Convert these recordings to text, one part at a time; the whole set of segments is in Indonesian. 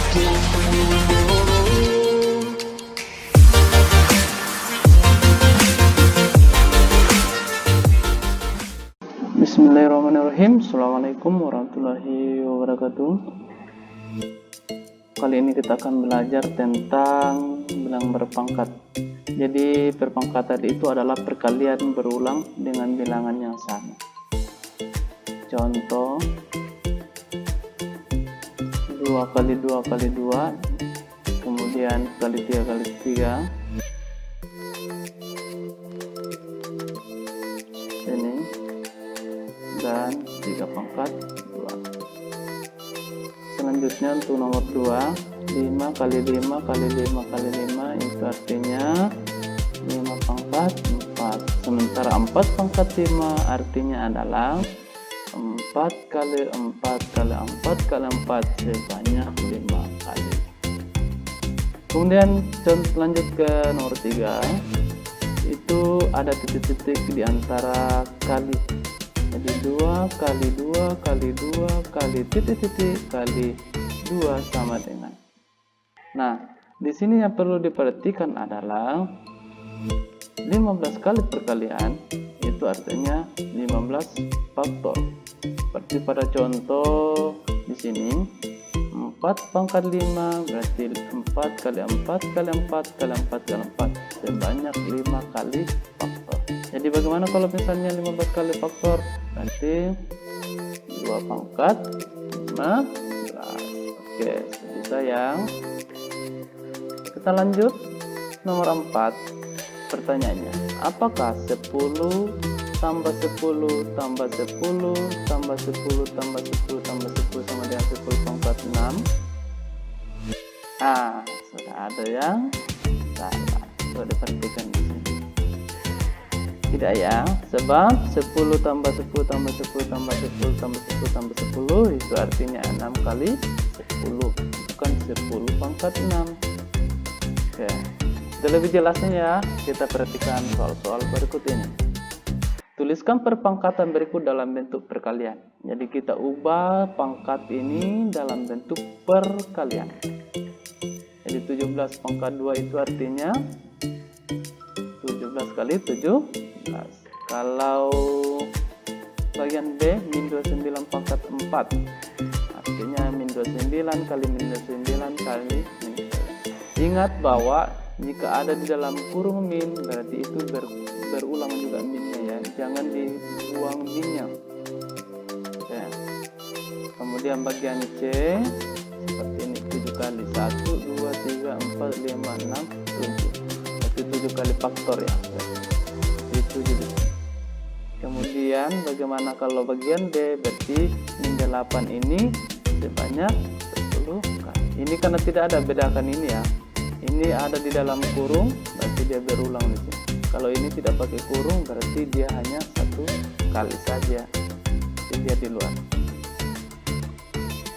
Bismillahirrahmanirrahim. Assalamualaikum warahmatullahi wabarakatuh. Kali ini kita akan belajar tentang bilang berpangkat. Jadi perpangkatan itu adalah perkalian berulang dengan bilangan yang sama. Contoh 2 kali 2 kali 2, kemudian kali 3 kali 3. Ini dan 3 pangkat 2. Selanjutnya untuk nomor 2, 5 kali 5 kali 5 kali 5, itu artinya 5 pangkat 4. Sementara 4 pangkat 5 artinya adalah 4 kali 4 kali 4 kali 4 sebanyak 5 kali. Kemudian lanjut ke nomor 3, itu ada titik-titik di antara kali. Jadi 2 kali 2 kali 2 kali titik-titik kali 2 sama dengan. Nah, di sini yang perlu diperhatikan adalah 15 kali perkalian itu artinya 15 faktor. Seperti pada contoh di sini 4 pangkat 5 berarti 4 kali 4 kali 4 kali 4 kali 4 sebanyak 5 kali faktor. Jadi bagaimana kalau misalnya 15 kali faktor? Berarti 2 pangkat 15. Oke, bisa ya. Kita lanjut nomor 4. Pertanyaannya, apakah 10 tambah 10 tambah 10 tambah 10 tambah 10 tambah 10 sama dengan 10 pangkat 6? Ah, sudah ada yang salah. Coba diperhatikan di sini. Tidak ya, sebab 10 tambah 10 tambah 10 tambah 10 tambah 10 tambah 10 itu artinya 6 kali 10, bukan 10 pangkat 6. Oke, sudah lebih jelasnya ya, kita perhatikan soal-soal berikut ini. Tuliskan perpangkatan berikut dalam bentuk perkalian. Jadi kita ubah pangkat ini dalam bentuk perkalian. Jadi 17 pangkat 2 itu artinya 17 kali 17. Kalau bagian B, min 29 pangkat 4. Artinya min 29 kali min 29 kali min 29. Ingat bahwa jika ada di dalam kurung min, berarti itu berulang juga minnya ya. Jangan dibuang minnya. Oke. Kemudian bagian C, seperti ini 7 kali 1, 2, 3, 4, 5, 6, 7. Berarti 7 kali faktor ya. Itu jadi. Kemudian bagaimana kalau bagian D, berarti min 8 ini sebanyak 10 kali. Ini karena tidak ada, bedakan ini ya. Ini ada di dalam kurung, berarti dia berulang di sini. Kalau ini tidak pakai kurung, berarti dia hanya 1 kali saja. Jadi dia di luar.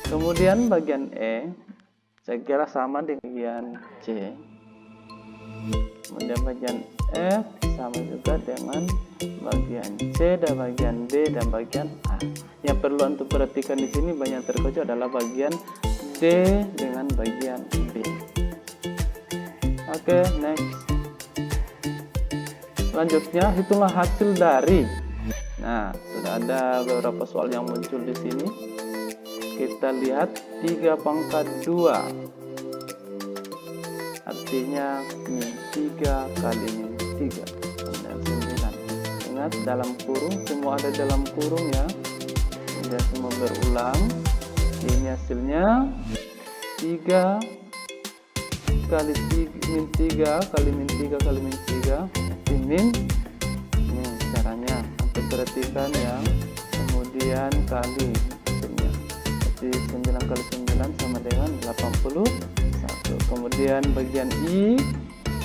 Kemudian bagian E, saya kira sama dengan bagian C. Kemudian bagian F sama juga dengan bagian C dan bagian D dan bagian A. Yang perlu untuk perhatikan di sini banyak terkecuali adalah bagian D dengan bagian B. Oke, next. Selanjutnya hitunglah hasil dari. Nah, sudah ada beberapa soal yang muncul di sini. Kita lihat 3 pangkat 2. Artinya min 3 kali min 3 dan 9. Ingat dalam kurung, semua ada dalam kurung ya. Sudah semua berulang. Ini hasilnya 3 kali min 3 kali min 3 kali min 3 min. Ini caranya untuk perhatikan ya. Kemudian kali hasilnya. Jadi 9 kali 9 sama dengan 81. Kemudian bagian I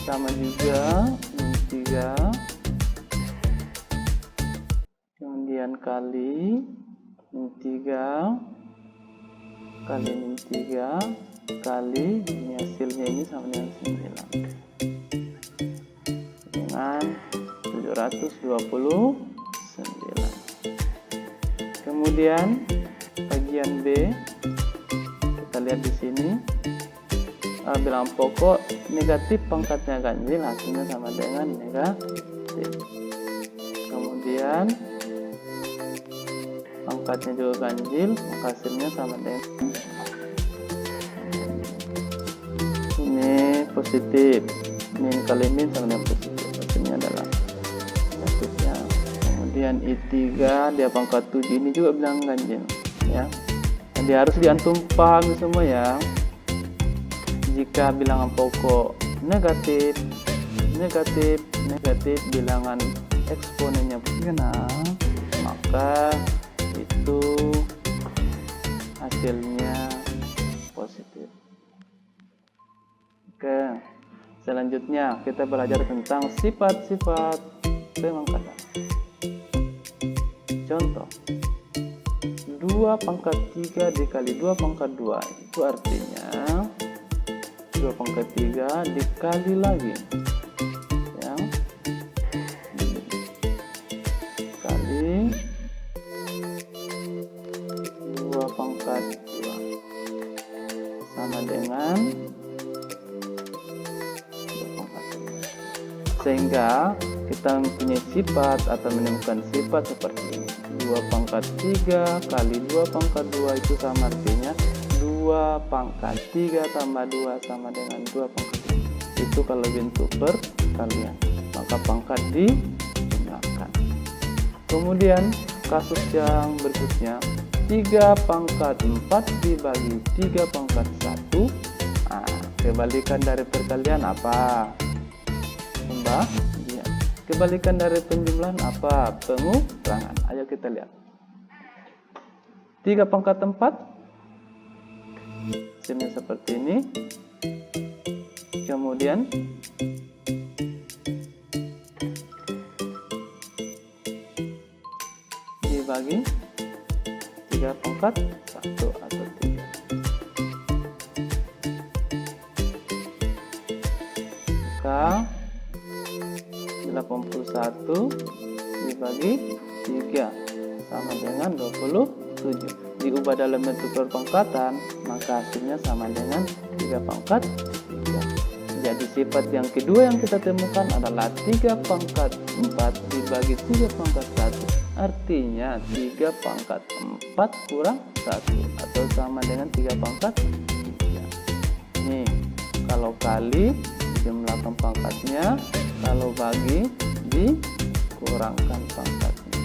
sama juga min 3. Kemudian kali min 3 kali min 3 kali ini hasilnya ini sama dengan 9 dengan 729. Kemudian bagian B kita lihat di sini bilangan pokok negatif pangkatnya ganjil, hasilnya sama dengan negatif. Kemudian pangkatnya juga ganjil, maka hasilnya sama dengan ini positif. Min kali min sama dengan positif, hasilnya adalah negatifnya. Kemudian I3 dia pangkat 7, ini juga bilangan ganjil ya. Jadi harus diantum pahami semua ya. Jika bilangan pokok negatif, negatif, negatif, bilangan eksponennya genap, maka itu hasilnya positif. Oke, selanjutnya kita belajar tentang sifat-sifat pemangkatan. Contoh, 2 pangkat 3 dikali 2 pangkat 2, itu artinya 2 pangkat 3 dikali lagi ya, kali 2 pangkat 2 sama dengan 2 pangkat 3. Sehingga kita mempunyai sifat atau menemukan sifat seperti ini. 2 pangkat 3 kali 2 pangkat 2 itu sama, artinya 2 pangkat 3 tambah 2 sama dengan 2 pangkat 3. Itu kalau bentuk perkalian, maka pangkat dijumlahkan. Kemudian kasus yang berikutnya, 3 pangkat 4 dibagi 3 pangkat 1. Kebalikan dari perkalian apa? Pembagian. Kebalikan dari penjumlahan apa? Pengurangan. Ayo kita lihat. 3 pangkat 4 hasilnya seperti ini. Kemudian dibagi 3 pangkat 1 atau 3. Maka 81 dibagi 3 sama dengan 27. Diubah dalam bentuk perpangkatan, maka hasilnya sama dengan 3 pangkat 3. Jadi sifat yang kedua yang kita temukan adalah 3 pangkat 4 dibagi 3 pangkat 1. Artinya 3 pangkat 4 kurang 1 atau sama dengan 3 pangkat 3. Nih, kalau kali jumlahkan pangkatnya, kalau bagi dikurangkan pangkatnya.